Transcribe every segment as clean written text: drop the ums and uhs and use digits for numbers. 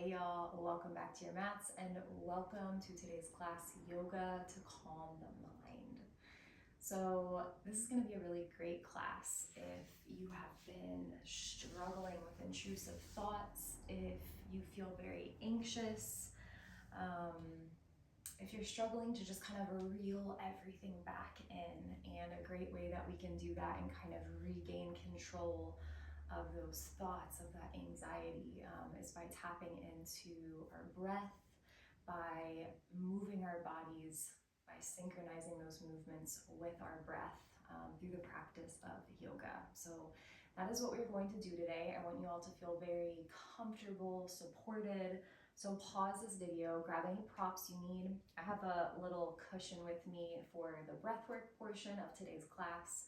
Hey y'all, welcome back to your mats and welcome to today's class, Yoga to Calm the Mind. So this is going to be a really great class if you have been struggling with intrusive thoughts, if you feel very anxious, if you're struggling to just kind of reel everything back in. And a great way that we can do that and kind of regain control of those thoughts, of that anxiety, is by tapping into our breath, by moving our bodies, by synchronizing those movements with our breath through the practice of yoga. So that is what we're going to do today. I want you all to feel very comfortable, supported. So pause this video, grab any props you need. I have a little cushion with me for the breathwork portion of today's class.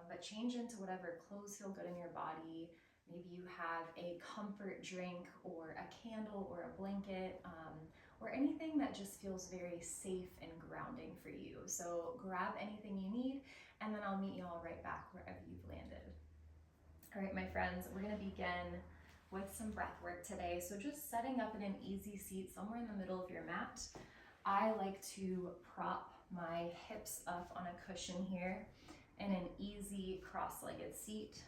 But change into whatever clothes feel good in your body. Maybe you have a comfort drink or a candle or a blanket or anything that just feels very safe and grounding for you. So grab anything you need and then I'll meet you all right back wherever you've landed. All right, my friends, we're gonna begin with some breath work today. So just setting up in an easy seat somewhere in the middle of your mat. I like to prop my hips up on a cushion here in an easy cross-legged seat.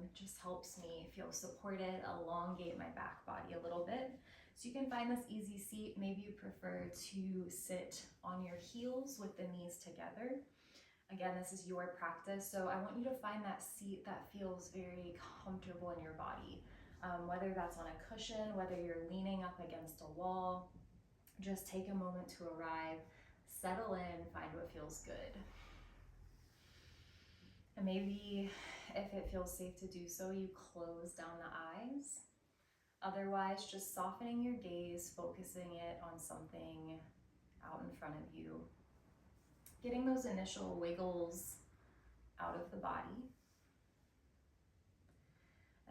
It just helps me feel supported, elongate my back body a little bit. So you can find this easy seat. Maybe you prefer to sit on your heels with the knees together. Again, this is your practice. So I want you to find that seat that feels very comfortable in your body. Whether that's on a cushion, whether you're leaning up against a wall, just take a moment to arrive, settle in, find what feels good. And maybe if it feels safe to do so, you close down the eyes. Otherwise, just softening your gaze, focusing it on something out in front of you. Getting those initial wiggles out of the body.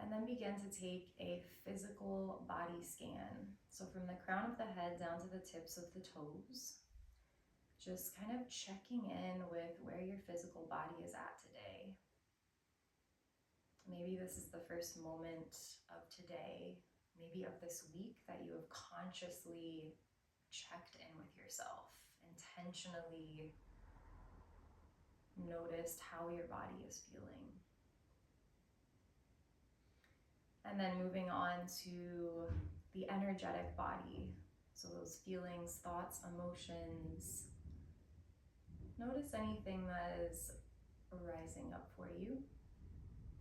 And then begin to take a physical body scan. So from the crown of the head down to the tips of the toes. Just kind of checking in with where your physical body is at today. Maybe this is the first moment of today, maybe of this week, that you have consciously checked in with yourself, intentionally noticed how your body is feeling. And then moving on to the energetic body. So those feelings, thoughts, emotions. Notice anything that is rising up for you.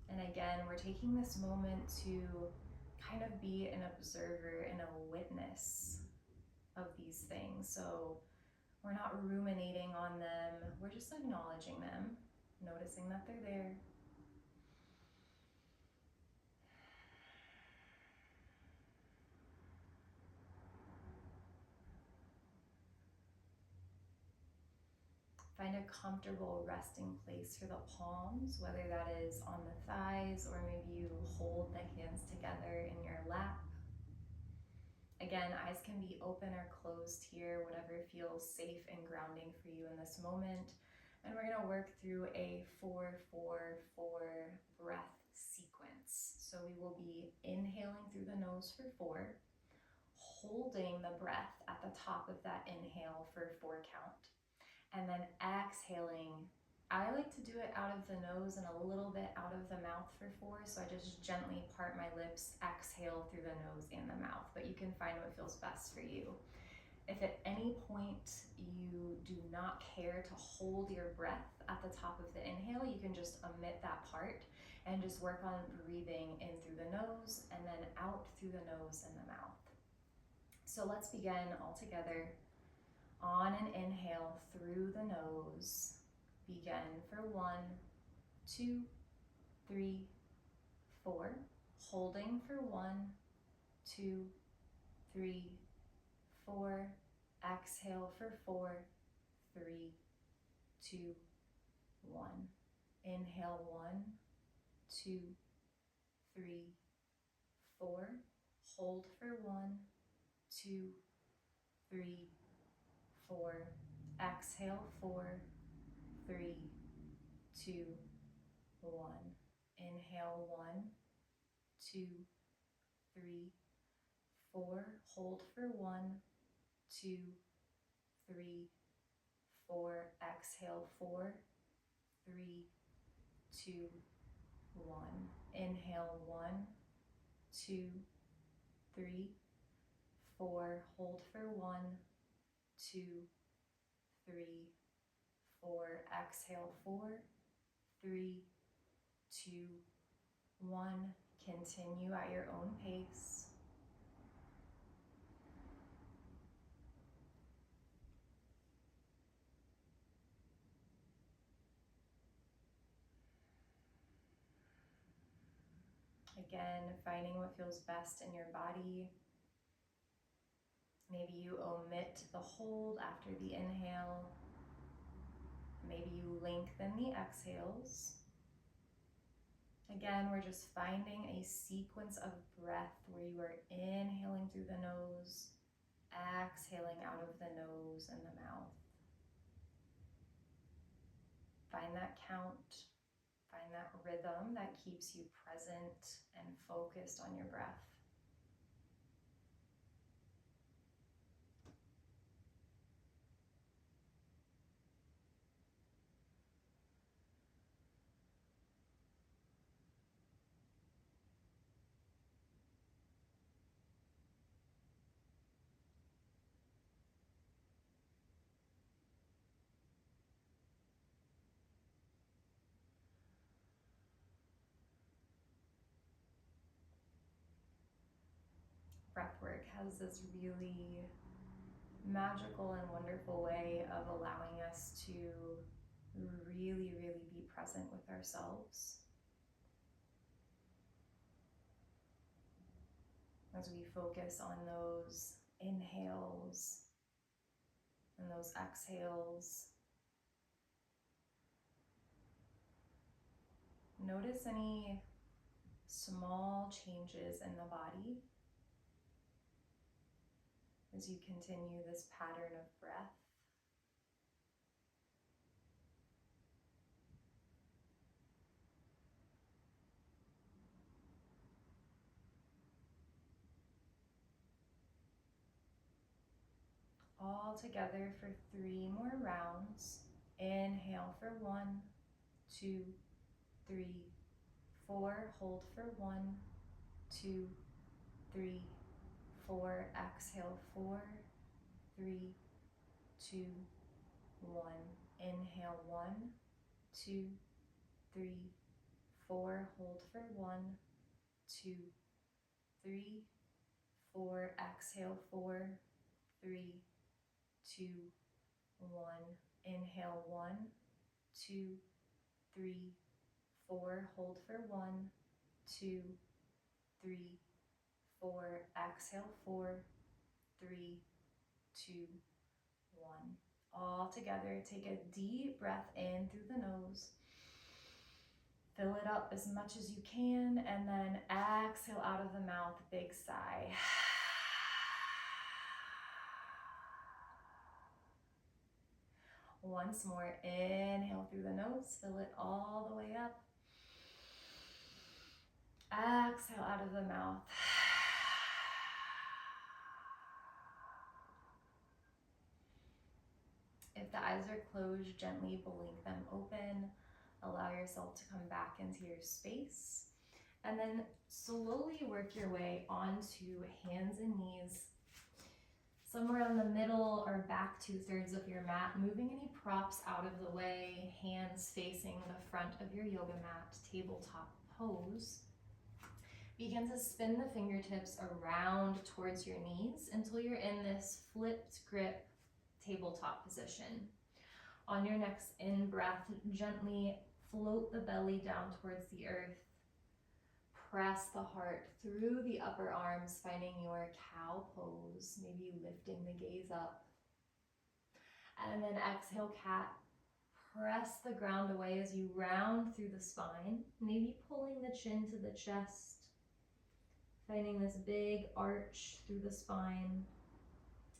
And again, we're taking this moment to kind of be an observer and a witness of these things. So we're not ruminating on them, we're just acknowledging them, noticing that they're there. Find a comfortable resting place for the palms, whether that is on the thighs or maybe you hold the hands together in your lap. Again, eyes can be open or closed here, whatever feels safe and grounding for you in this moment. And we're gonna work through a 4-4-4 breath sequence. So we will be inhaling through the nose for 4, holding the breath at the top of that inhale for 4 count. And then exhaling. I like to do it out of the nose and a little bit out of the mouth for 4, so I just gently part my lips, exhale through the nose and the mouth, but you can find what feels best for you. If at any point you do not care to hold your breath at the top of the inhale, you can just omit that part and just work on breathing in through the nose and then out through the nose and the mouth. So let's begin all together. On an inhale through the nose, begin for 1, 2, 3, 4. Holding for 1, 2, 3, 4. Exhale for 4, 3, 2, 1. Inhale 1, 2, 3, 4. Hold for 1, 2, 3, 4. Exhale 4, 3, 2, 1. Inhale 1, 2, 3, 4. Hold for 1, 2, 3, 4. Exhale, 4, 3, 2, 1. Inhale, 1, 2, 3, 4. Hold for 1, 2, 3, 4. Exhale, 4, 3, 2, 1. Continue at your own pace. Again, finding what feels best in your body. Maybe you omit the hold after the inhale. Maybe you lengthen the exhales. Again, we're just finding a sequence of breath where you are inhaling through the nose, exhaling out of the nose and the mouth. Find that count. Find that rhythm that keeps you present and focused on your breath. Breathwork has this really magical and wonderful way of allowing us to really, really be present with ourselves. As we focus on those inhales and those exhales, notice any small changes in the body as you continue this pattern of breath. All together for 3 more rounds. Inhale for 1, 2, 3, 4. Hold for 1, 2, 3, 4. Exhale, 4, 3, 2, 1. Inhale, 1, 2, 3, 4. Hold for 1, 2, 3, 4. Exhale, 4, 3, 2, 1. Inhale, 1, 2, 3, 4. Hold for 1, 2, 3, 4. Exhale, 4, 3, 2, 1. All together, take a deep breath in through the nose. Fill it up as much as you can, and then exhale out of the mouth, big sigh. Once more, inhale through the nose, fill it all the way up. Exhale out of the mouth. If the eyes are closed, gently blink them open. Allow yourself to come back into your space. And then slowly work your way onto hands and knees, somewhere in the middle or back 2/3 of your mat, moving any props out of the way, hands facing the front of your yoga mat, tabletop pose. Begin to spin the fingertips around towards your knees until you're in this flipped grip tabletop position. On your next in-breath, gently float the belly down towards the earth. Press the heart through the upper arms, finding your cow pose, maybe lifting the gaze up. And then exhale, cat. Press the ground away as you round through the spine, maybe pulling the chin to the chest, finding this big arch through the spine.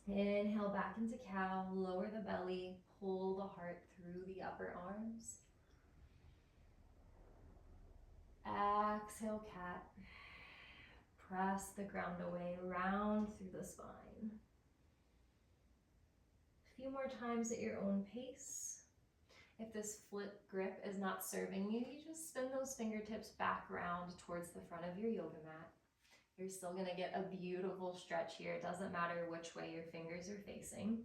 Inhale back into cow, lower the belly, pull the heart through the upper arms. Exhale, cat. press the ground away, round through the spine. A few more times at your own pace. If this flip grip is not serving you, you just spin those fingertips back round towards the front of your yoga mat. You're still gonna get a beautiful stretch here. It doesn't matter which way your fingers are facing.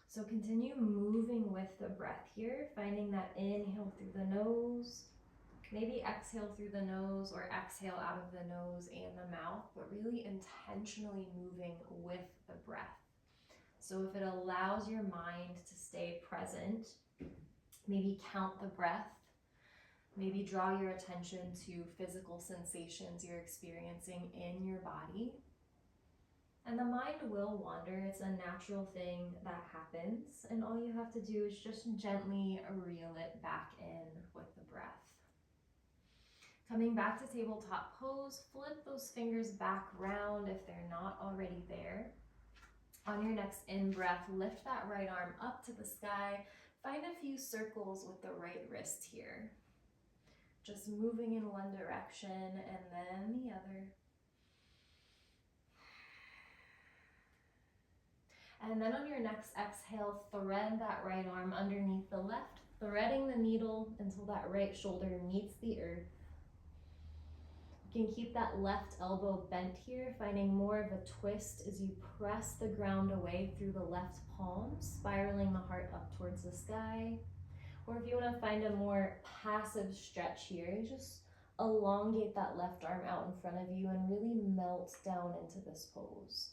So continue moving with the breath here, finding that inhale through the nose, maybe exhale through the nose or exhale out of the nose and the mouth, but really intentionally moving with the breath. So if it allows your mind to stay present, maybe count the breath, maybe draw your attention to physical sensations you're experiencing in your body. And the mind will wander. It's a natural thing that happens. And all you have to do is just gently reel it back in with the breath. Coming back to tabletop pose, flip those fingers back round if they're not already there. On your next in-breath, lift that right arm up to the sky. Find a few circles with the right wrist here. Just moving in one direction and then the other. And then on your next exhale, thread that right arm underneath the left, threading the needle until that right shoulder meets the earth. You can keep that left elbow bent here, finding more of a twist as you press the ground away through the left palm, spiraling the heart up towards the sky. Or if you want to find a more passive stretch here, just elongate that left arm out in front of you and really melt down into this pose.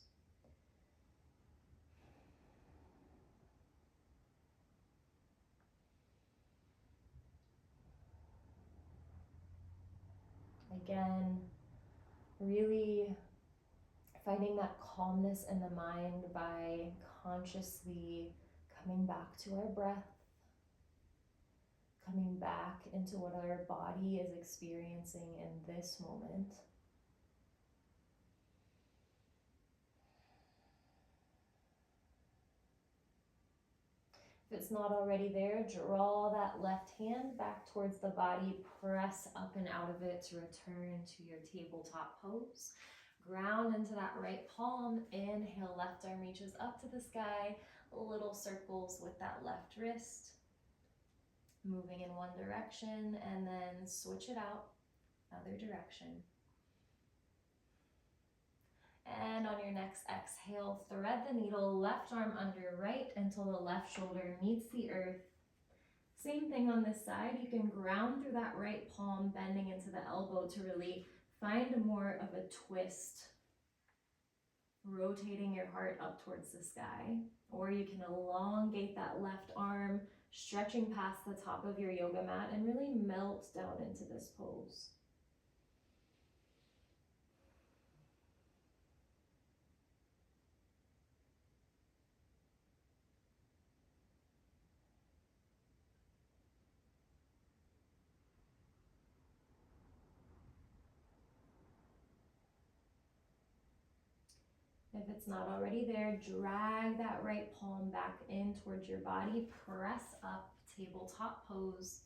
Again, really finding that calmness in the mind by consciously coming back to our breath, coming back into what our body is experiencing in this moment. If it's not already there, draw that left hand back towards the body, press up and out of it to return to your tabletop pose. Ground into that right palm, inhale, left arm reaches up to the sky, little circles with that left wrist. Moving in one direction and then switch it out, other direction. And on your next exhale, thread the needle, left arm under right until the left shoulder meets the earth. Same thing on this side. You can ground through that right palm, bending into the elbow to really find more of a twist, rotating your heart up towards the sky. Or you can elongate that left arm, stretching past the top of your yoga mat and really melt down into this pose. If it's not already there, drag that right palm back in towards your body, press up, tabletop pose.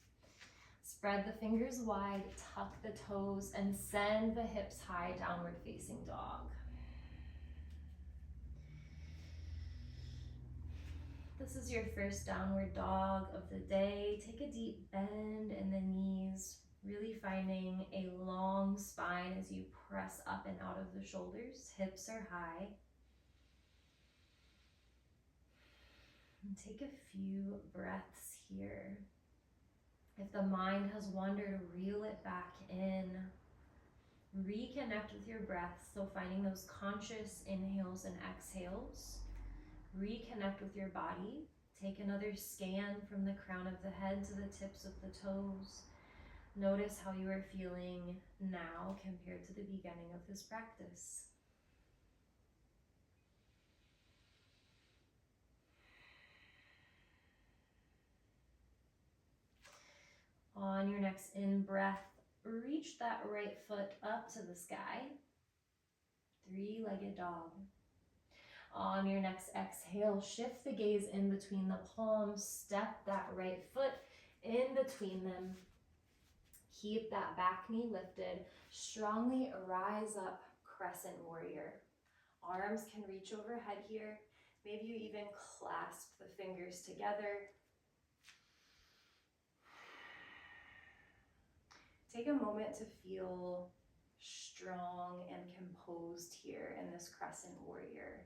Spread the fingers wide, tuck the toes, and send the hips high, downward facing dog. This is your first downward dog of the day. Take a deep bend in the knees, really finding a long spine as you press up and out of the shoulders. Hips are high. And take a few breaths here. If the mind has wandered, reel it back in. Reconnect with your breath, so finding those conscious inhales and exhales. Reconnect with your body. Take another scan from the crown of the head to the tips of the toes. Notice how you are feeling now compared to the beginning of this practice. On your next in-breath, reach that right foot up to the sky. Three-legged dog. On your next exhale, shift the gaze in between the palms, step that right foot in between them. Keep that back knee lifted. Strongly rise up, crescent warrior. Arms can reach overhead here. Maybe you even clasp the fingers together. Take a moment to feel strong and composed here in this crescent warrior.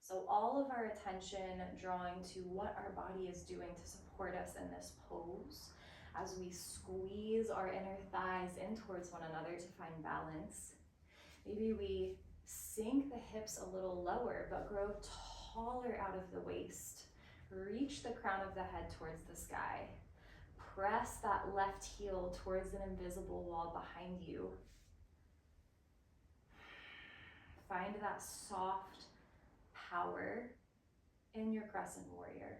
So all of our attention drawing to what our body is doing to support us in this pose as we squeeze our inner thighs in towards one another to find balance. Maybe we sink the hips a little lower but grow taller out of the waist. Reach the crown of the head towards the sky. Press that left heel towards an invisible wall behind you. Find that soft power in your crescent warrior.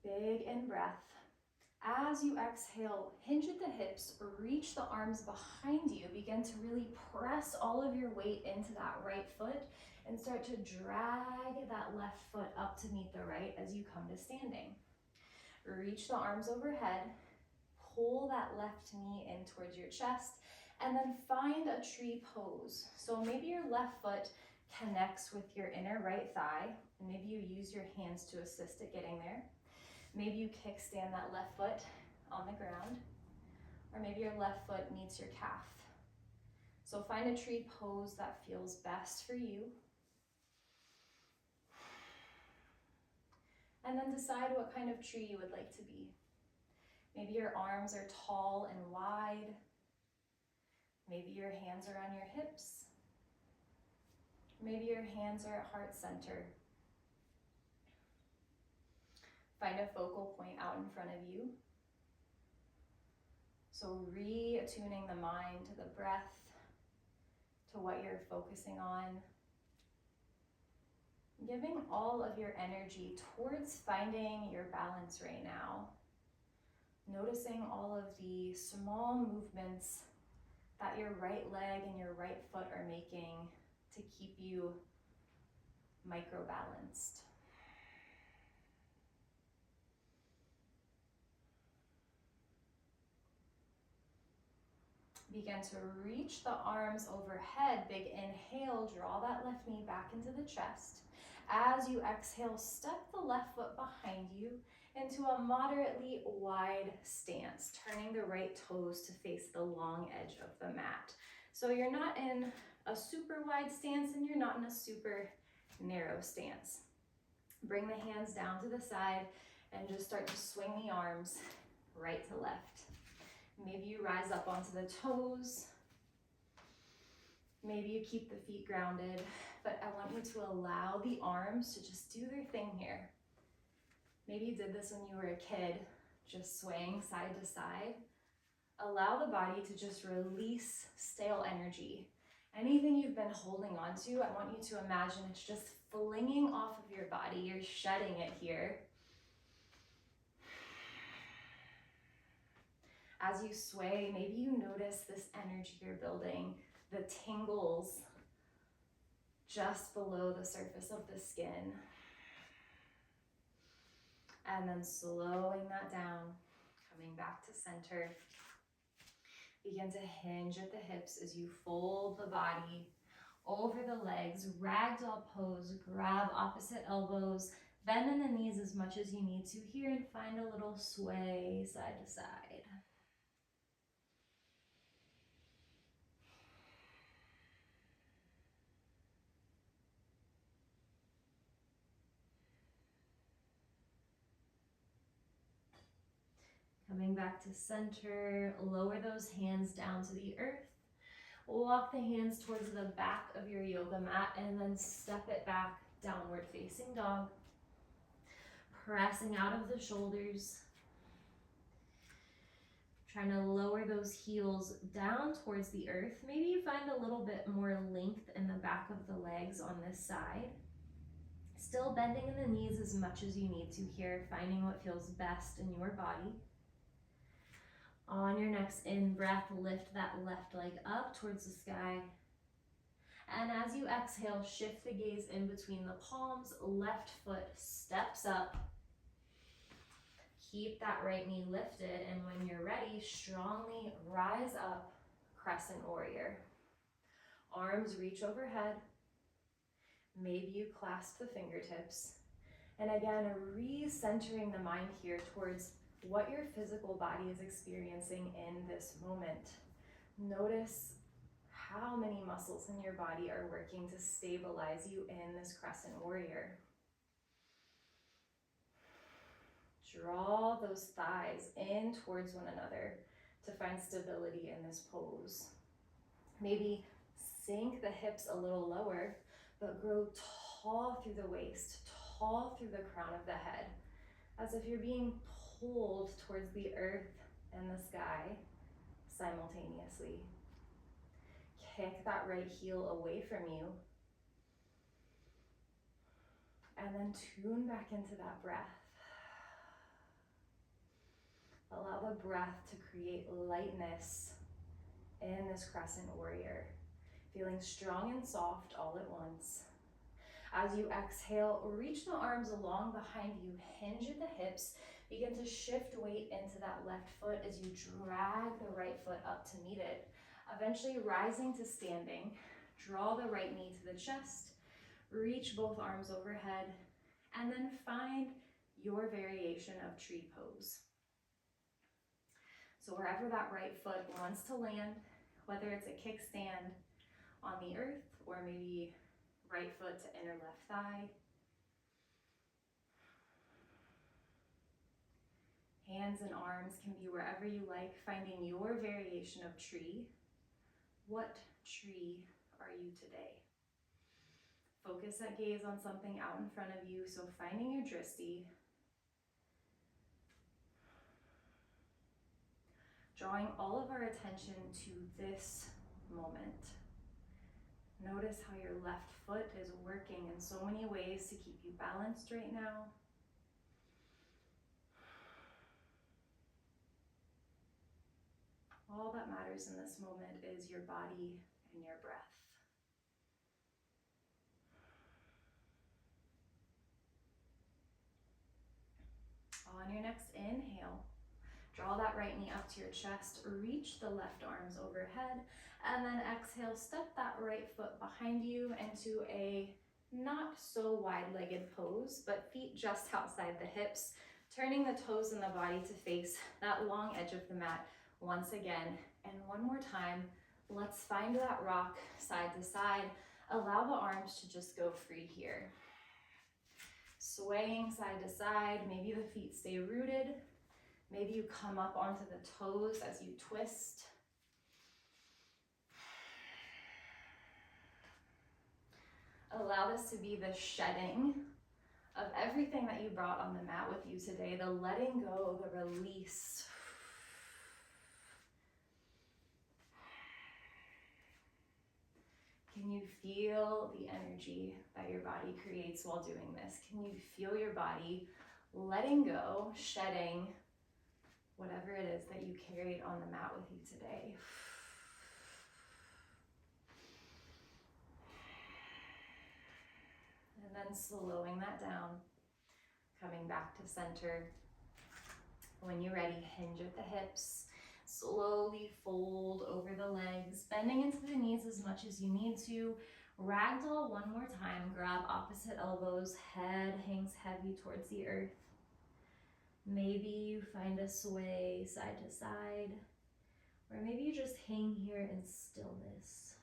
Big in breath. As you exhale, hinge at the hips, reach the arms behind you. Begin to really press all of your weight into that right foot and start to drag that left foot up to meet the right as you come to standing. Reach the arms overhead, pull that left knee in towards your chest, and then find a tree pose. So maybe your left foot connects with your inner right thigh, and maybe you use your hands to assist at getting there. Maybe you kickstand that left foot on the ground, or maybe your left foot meets your calf. So find a tree pose that feels best for you. And then decide what kind of tree you would like to be. Maybe your arms are tall and wide. Maybe your hands are on your hips. Maybe your hands are at heart center. Find a focal point out in front of you. So reattuning the mind to the breath, to what you're focusing on. Giving all of your energy towards finding your balance right now. Noticing all of the small movements that your right leg and your right foot are making to keep you micro-balanced. Begin to reach the arms overhead. Big inhale, draw that left knee back into the chest. As you exhale, step the left foot behind you into a moderately wide stance, turning the right toes to face the long edge of the mat. So you're not in a super wide stance and you're not in a super narrow stance. Bring the hands down to the side and just start to swing the arms right to left. Maybe you rise up onto the toes. Maybe you keep the feet grounded, but I want you to allow the arms to just do their thing here. Maybe you did this when you were a kid, just swaying side to side. Allow the body to just release stale energy. Anything you've been holding on to, I want you to imagine it's just flinging off of your body. You're shedding it here. As you sway, maybe you notice this energy you're building, the tingles just below the surface of the skin. And then slowing that down, coming back to center. Begin to hinge at the hips as you fold the body over the legs, ragdoll pose, grab opposite elbows, bend in the knees as much as you need to here and find a little sway side to side. Coming back to center, lower those hands down to the earth. Walk the hands towards the back of your yoga mat and then step it back, downward facing dog. Pressing out of the shoulders. Trying to lower those heels down towards the earth. Maybe you find a little bit more length in the back of the legs on this side. Still bending in the knees as much as you need to here, finding what feels best in your body. On your next in-breath, lift that left leg up towards the sky. And as you exhale, shift the gaze in between the palms, left foot steps up. Keep that right knee lifted, and when you're ready, strongly rise up, crescent warrior. Arms reach overhead. Maybe you clasp the fingertips. And again, recentering the mind here towards what your physical body is experiencing in this moment. Notice how many muscles in your body are working to stabilize you in this crescent warrior. Draw those thighs in towards one another to find stability in this pose. Maybe sink the hips a little lower, but grow tall through the waist, tall through the crown of the head, as if you're being pulled towards the earth and the sky simultaneously. Kick that right heel away from you, and then tune back into that breath. Allow the breath to create lightness in this crescent warrior, feeling strong and soft all at once. As you exhale, reach the arms along behind you, hinge at the hips, begin to shift weight into that left foot as you drag the right foot up to meet it, eventually rising to standing. Draw the right knee to the chest, reach both arms overhead, and then find your variation of tree pose. So wherever that right foot wants to land, whether it's a kickstand on the earth or maybe right foot to inner left thigh. Hands and arms can be wherever you like, finding your variation of tree. What tree are you today? Focus that gaze on something out in front of you, so finding your drishti. Drawing all of our attention to this moment. Notice how your left foot is working in so many ways to keep you balanced right now. All that matters in this moment is your body and your breath. On your next inhale, draw that right knee up to your chest, reach the left arms overhead, and then exhale, step that right foot behind you into a not so wide-legged pose, but feet just outside the hips, turning the toes and the body to face that long edge of the mat once again. And one more time, let's find that rock side to side. Allow the arms to just go free here. Swaying side to side, maybe the feet stay rooted. Maybe you come up onto the toes as you twist. Allow this to be the shedding of everything that you brought on the mat with you today, the letting go, the release. Can you feel the energy that your body creates while doing this? Can you feel your body letting go, shedding whatever it is that you carried on the mat with you today? And then slowing that down, coming back to center. When you're ready, hinge at the hips. Slowly fold over the legs, bending into the knees as much as you need to. Ragdoll one more time. Grab opposite elbows, head hangs heavy towards the earth. Maybe you find a sway side to side, or maybe you just hang here in stillness.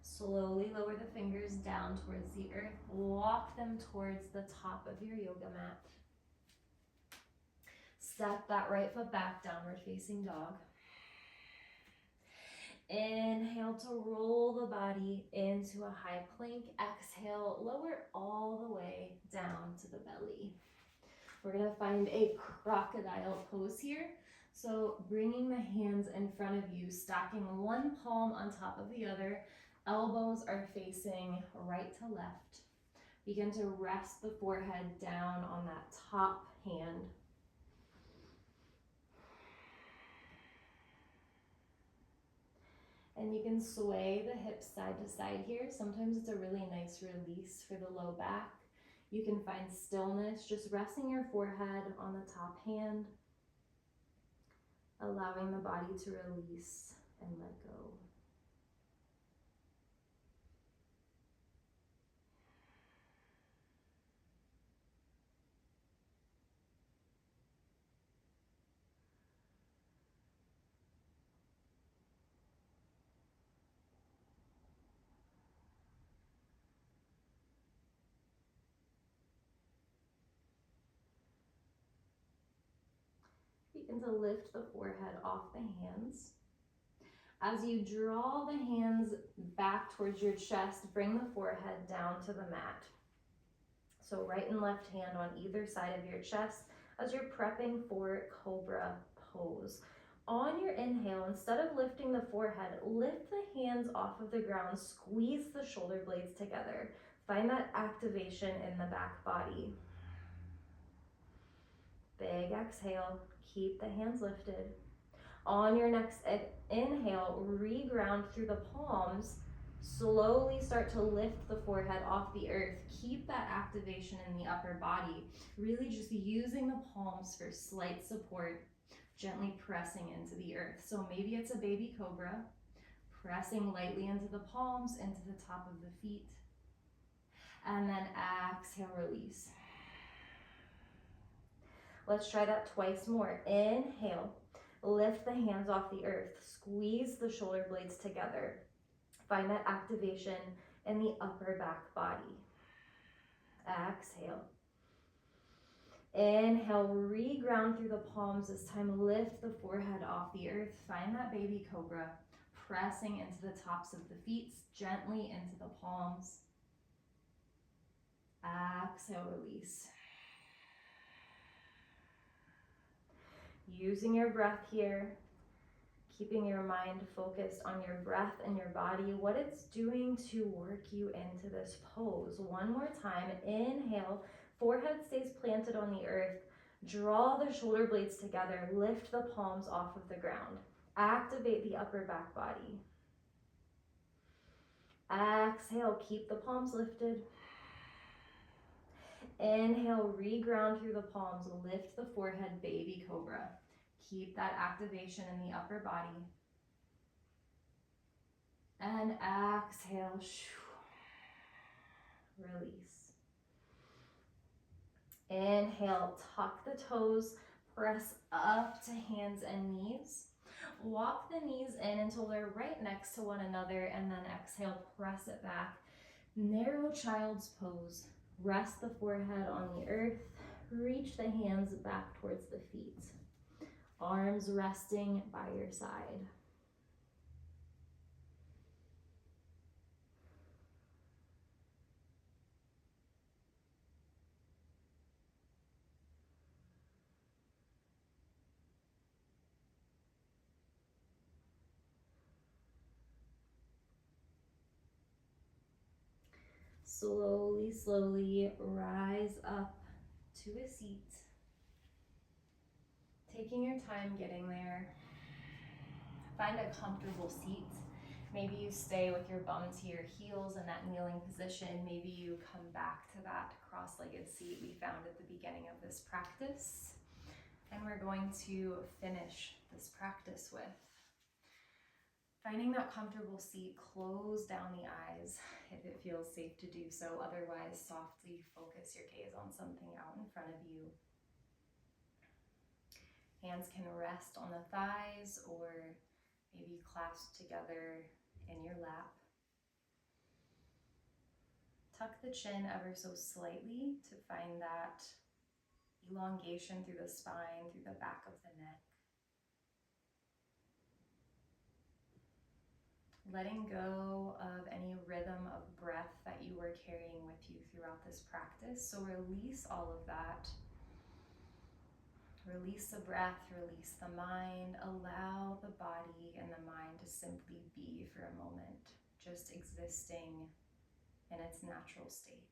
Slowly lower the fingers down towards the earth. Walk them towards the top of your yoga mat. Step that right foot back, downward facing dog. Inhale to roll the body into a high plank. Exhale, lower all the way down to the belly. We're gonna find a crocodile pose here. So bringing the hands in front of you, stacking one palm on top of the other, elbows are facing right to left. Begin to rest the forehead down on that top hand. And you can sway the hips side to side here. Sometimes it's a really nice release for the low back. You can find stillness, just resting your forehead on the top hand, allowing the body to release and let go. Begin to lift the forehead off the hands. As you draw the hands back towards your chest, bring the forehead down to the mat. So right and left hand on either side of your chest as you're prepping for cobra pose. On your inhale, instead of lifting the forehead, lift the hands off of the ground, squeeze the shoulder blades together. Find that activation in the back body. Big exhale, keep the hands lifted. On your next inhale, reground through the palms. Slowly start to lift the forehead off the earth. Keep that activation in the upper body. Really just using the palms for slight support, gently pressing into the earth. So maybe it's a baby cobra, pressing lightly into the palms, into the top of the feet. And then exhale, release. Let's try that twice more. Inhale. Lift the hands off the earth. Squeeze the shoulder blades together. Find that activation in the upper back body. Exhale. Inhale, reground through the palms. This time, lift the forehead off the earth. Find that baby cobra, pressing into the tops of the feet, gently into the palms. Exhale, release. Using your breath here, keeping your mind focused on your breath and your body, what it's doing to work you into this pose. One more time, inhale, forehead stays planted on the earth. Draw the shoulder blades together, lift the palms off of the ground. Activate the upper back body. Exhale, keep the palms lifted. Inhale, reground through the palms, lift the forehead, baby cobra. Keep that activation in the upper body. And exhale, release. Inhale, tuck the toes, press up to hands and knees. Walk the knees in until they're right next to one another, and then exhale, press it back. Narrow child's pose. Rest the forehead on the earth. Reach the hands back towards the feet. Arms resting by your side. Slowly, slowly rise up to a seat. Taking your time getting there. Find a comfortable seat. Maybe you stay with your bum to your heels in that kneeling position. Maybe you come back to that cross-legged seat we found at the beginning of this practice. And we're going to finish this practice with finding that comfortable seat. Close down the eyes if it feels safe to do so. Otherwise, softly focus your gaze on something out in front of you. Hands can rest on the thighs or maybe clasped together in your lap. Tuck the chin ever so slightly to find that elongation through the spine, through the back of the neck. Letting go of any rhythm of breath that you were carrying with you throughout this practice. So release all of that. Release the breath, release the mind, allow the body and the mind to simply be for a moment, just existing in its natural state.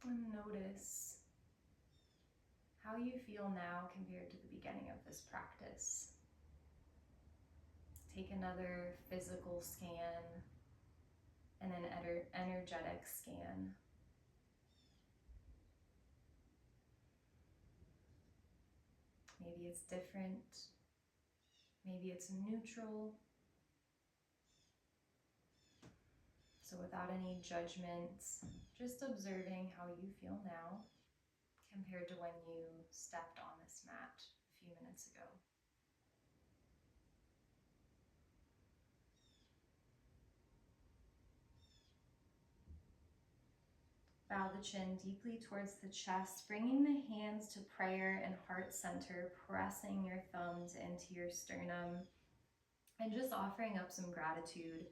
And notice how you feel now compared to the beginning of this practice. Take another physical scan and an energetic scan. Maybe it's different, maybe it's neutral. So without any judgments, just observing how you feel now compared to when you stepped on this mat a few minutes ago. Bow the chin deeply towards the chest, bringing the hands to prayer and heart center, pressing your thumbs into your sternum, and just offering up some gratitude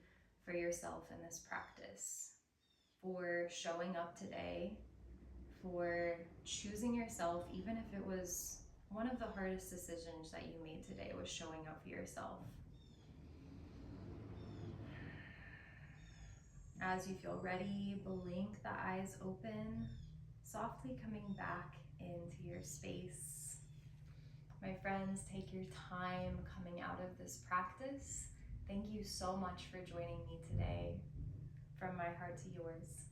for yourself in this practice, for showing up today, for choosing yourself, even if it was one of the hardest decisions that you made today was showing up for yourself. As you feel ready, blink the eyes open, softly coming back into your space. My friends, take your time coming out of this practice. Thank you so much for joining me today. From my heart to yours.